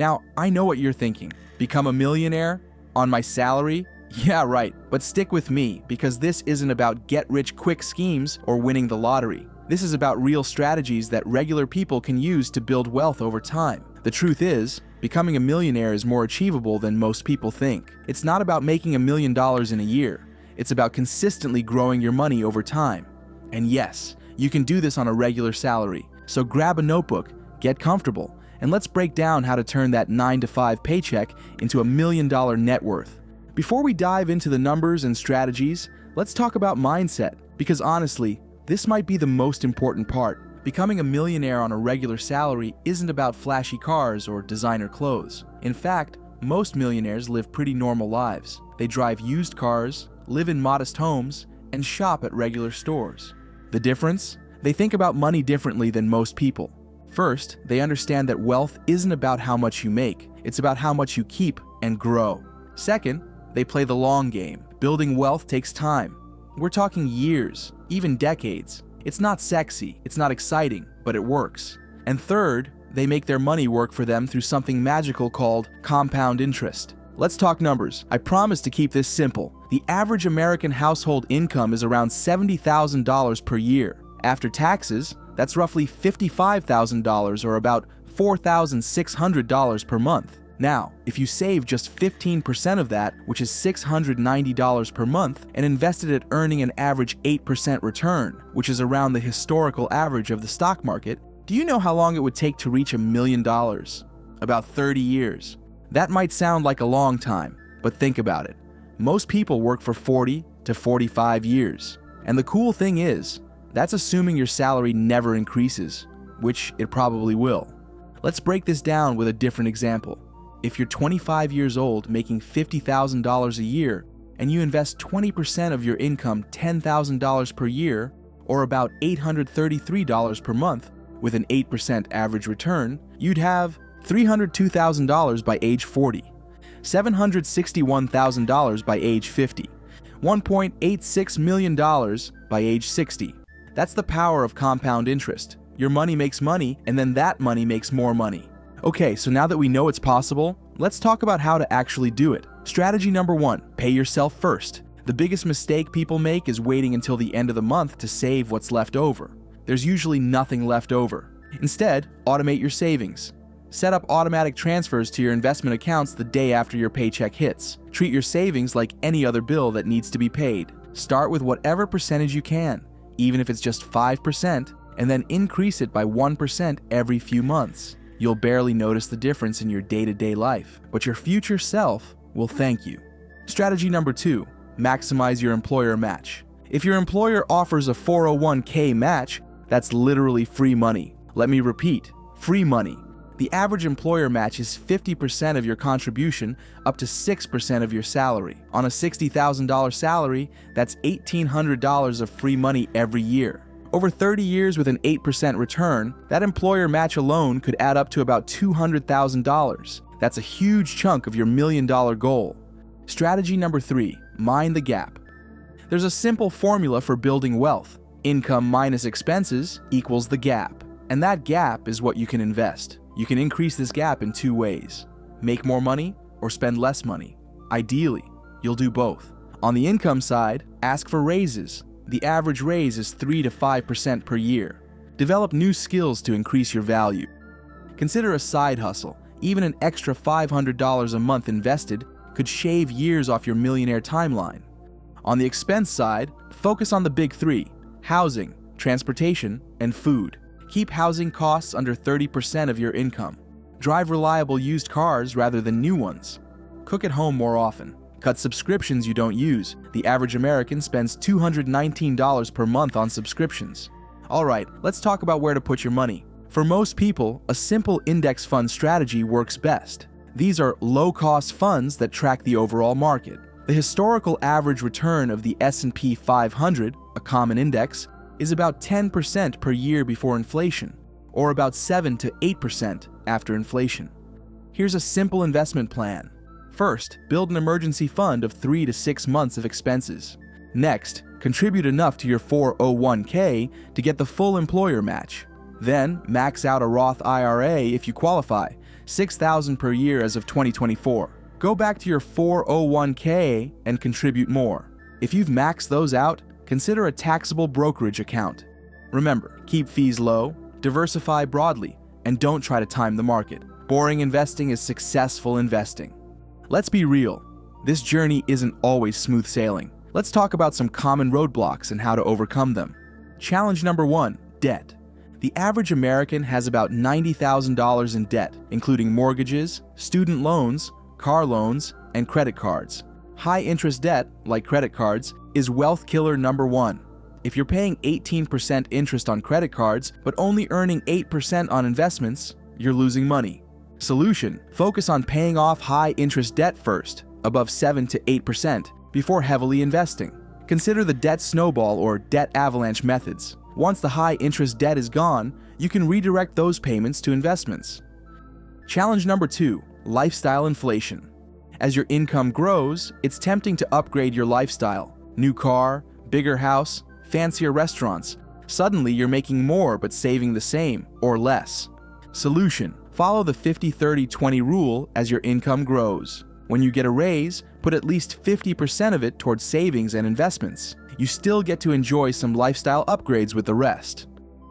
Now, I know what you're thinking. Become a millionaire? On my salary? Yeah, right. But stick with me, because this isn't about get-rich-quick schemes or winning the lottery. This is about real strategies that regular people can use to build wealth over time. The truth is, becoming a millionaire is more achievable than most people think. It's not about making $1 million in a year. It's about consistently growing your money over time. And yes, you can do this on a regular salary. So grab a notebook, get comfortable, and let's break down how to turn that 9-to-5 paycheck into $1 million net worth. Before we dive into the numbers and strategies, let's talk about mindset, because honestly, this might be the most important part. Becoming a millionaire on a regular salary isn't about flashy cars or designer clothes. In fact, most millionaires live pretty normal lives. They drive used cars, live in modest homes, and shop at regular stores. The difference? They think about money differently than most people. First, they understand that wealth isn't about how much you make, it's about how much you keep and grow. Second, they play the long game. Building wealth takes time. We're talking years, even decades. It's not sexy, it's not exciting, but it works. And third, they make their money work for them through something magical called compound interest. Let's talk numbers. I promise to keep this simple. The average American household income is around $70,000 per year. After taxes, that's roughly $55,000 or about $4,600 per month. Now, if you save just 15% of that, which is $690 per month, and invested it earning an average 8% return, which is around the historical average of the stock market, do you know how long it would take to reach $1 million? About 30 years. That might sound like a long time, but think about it. Most people work for 40 to 45 years. And the cool thing is, that's assuming your salary never increases, which it probably will. Let's break this down with a different example. If you're 25 years old making $50,000 a year and you invest 20% of your income $10,000 per year, or about $833 per month with an 8% average return, you'd have $302,000 by age 40, $761,000 by age 50, $1.86 million by age 60. That's the power of compound interest. Your money makes money, and then that money makes more money. Okay, so now that we know it's possible, let's talk about how to actually do it. Strategy number 1, pay yourself first. The biggest mistake people make is waiting until the end of the month to save what's left over. There's usually nothing left over. Instead, automate your savings. Set up automatic transfers to your investment accounts the day after your paycheck hits. Treat your savings like any other bill that needs to be paid. Start with whatever percentage you can, even if it's just 5%, and then increase it by 1% every few months. You'll barely notice the difference in your day-to-day life, but your future self will thank you. Strategy number 2, maximize your employer match. If your employer offers a 401k match, that's literally free money. Let me repeat, free money. The average employer match is 50% of your contribution up to 6% of your salary. On a $60,000 salary, that's $1,800 of free money every year. Over 30 years with an 8% return, that employer match alone could add up to about $200,000. That's a huge chunk of your $1 million goal. Strategy number 3, mind the gap. There's a simple formula for building wealth. Income minus expenses equals the gap. And that gap is what you can invest. You can increase this gap in 2 ways. Make more money or spend less money. Ideally, you'll do both. On the income side, ask for raises. The average raise is 3 to 5% per year. Develop new skills to increase your value. Consider a side hustle. Even an extra $500 a month invested could shave years off your millionaire timeline. On the expense side, focus on the big 3: housing, transportation, and food. Keep housing costs under 30% of your income. Drive reliable used cars rather than new ones. Cook at home more often. Cut subscriptions you don't use. The average American spends $219 per month on subscriptions. Alright, let's talk about where to put your money. For most people, a simple index fund strategy works best. These are low-cost funds that track the overall market. The historical average return of the S&P 500, a common index, is about 10% per year before inflation, or about 7 to 8% after inflation. Here's a simple investment plan. First, build an emergency fund of 3 to 6 months of expenses. Next, contribute enough to your 401k to get the full employer match. Then, max out a Roth IRA if you qualify. $6,000 per year as of 2024. Go back to your 401k and contribute more. If you've maxed those out, consider a taxable brokerage account. Remember, keep fees low, diversify broadly, and don't try to time the market. Boring investing is successful investing. Let's be real. This journey isn't always smooth sailing. Let's talk about some common roadblocks and how to overcome them. Challenge number 1, debt. The average American has about $90,000 in debt, including mortgages, student loans, car loans, and credit cards. High-interest debt, like credit cards, is wealth killer number 1. If you're paying 18% interest on credit cards, but only earning 8% on investments, you're losing money. Solution: focus on paying off high-interest debt first, above 7 to 8%, before heavily investing. Consider the debt snowball or debt avalanche methods. Once the high-interest debt is gone, you can redirect those payments to investments. Challenge number 2, lifestyle inflation. As your income grows, it's tempting to upgrade your lifestyle. New car, bigger house, fancier restaurants. Suddenly, you're making more but saving the same or less. Solution: follow the 50-30-20 rule as your income grows. When you get a raise, put at least 50% of it towards savings and investments. You still get to enjoy some lifestyle upgrades with the rest.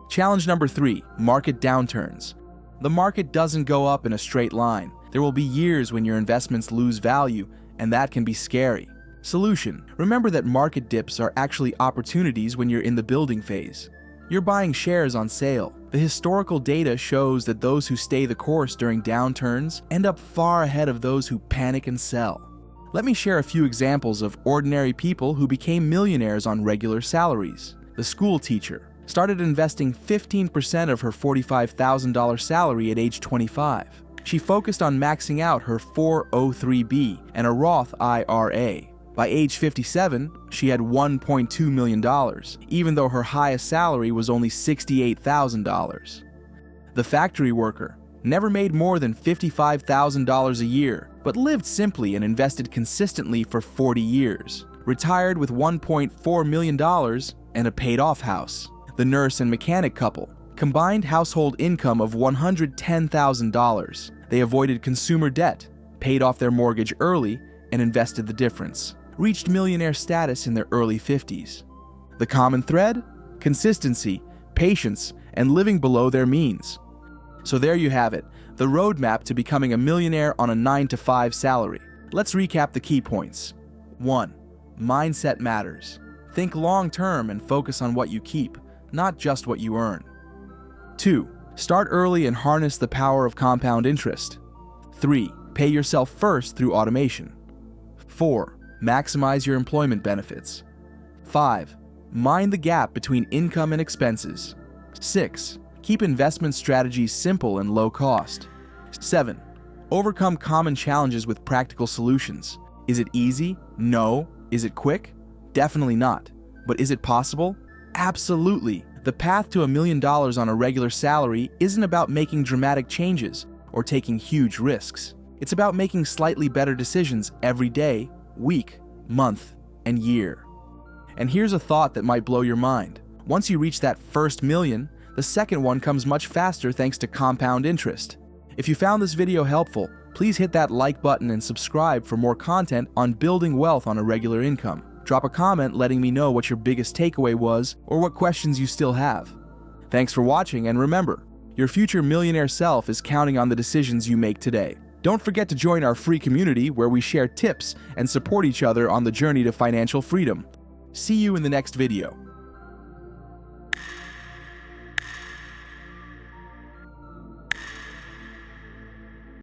Challenge number 3, market downturns. The market doesn't go up in a straight line. There will be years when your investments lose value, and that can be scary. Solution: remember that market dips are actually opportunities when you're in the building phase. You're buying shares on sale. The historical data shows that those who stay the course during downturns end up far ahead of those who panic and sell. Let me share a few examples of ordinary people who became millionaires on regular salaries. The school teacher started investing 15% of her $45,000 salary at age 25. She focused on maxing out her 403b and a Roth IRA. By age 57, she had $1.2 million, even though her highest salary was only $68,000. The factory worker never made more than $55,000 a year, but lived simply and invested consistently for 40 years. Retired with $1.4 million and a paid-off house. The nurse and mechanic couple, combined household income of $110,000. They avoided consumer debt, paid off their mortgage early, and invested the difference. Reached millionaire status in their early 50s. The common thread? Consistency, patience, and living below their means. So there you have it, the roadmap to becoming a millionaire on a 9-to-5 salary. Let's recap the key points. 1. Mindset matters. Think long-term and focus on what you keep, not just what you earn. 2. Start early and harness the power of compound interest. 3. Pay yourself first through automation. 4. Maximize your employment benefits. 5. Mind the gap between income and expenses. 6. Keep investment strategies simple and low cost. 7. Overcome common challenges with practical solutions. Is it easy? No. Is it quick? Definitely not. But is it possible? Absolutely. The path to $1 million on a regular salary isn't about making dramatic changes or taking huge risks. It's about making slightly better decisions every day, week, month, and year. And here's a thought that might blow your mind. Once you reach that first million, the second one comes much faster thanks to compound interest. If you found this video helpful, please hit that like button and subscribe for more content on building wealth on a regular income. Drop a comment letting me know what your biggest takeaway was or what questions you still have. Thanks for watching, and remember, your future millionaire self is counting on the decisions you make today. Don't forget to join our free community where we share tips and support each other on the journey to financial freedom. See you in the next video.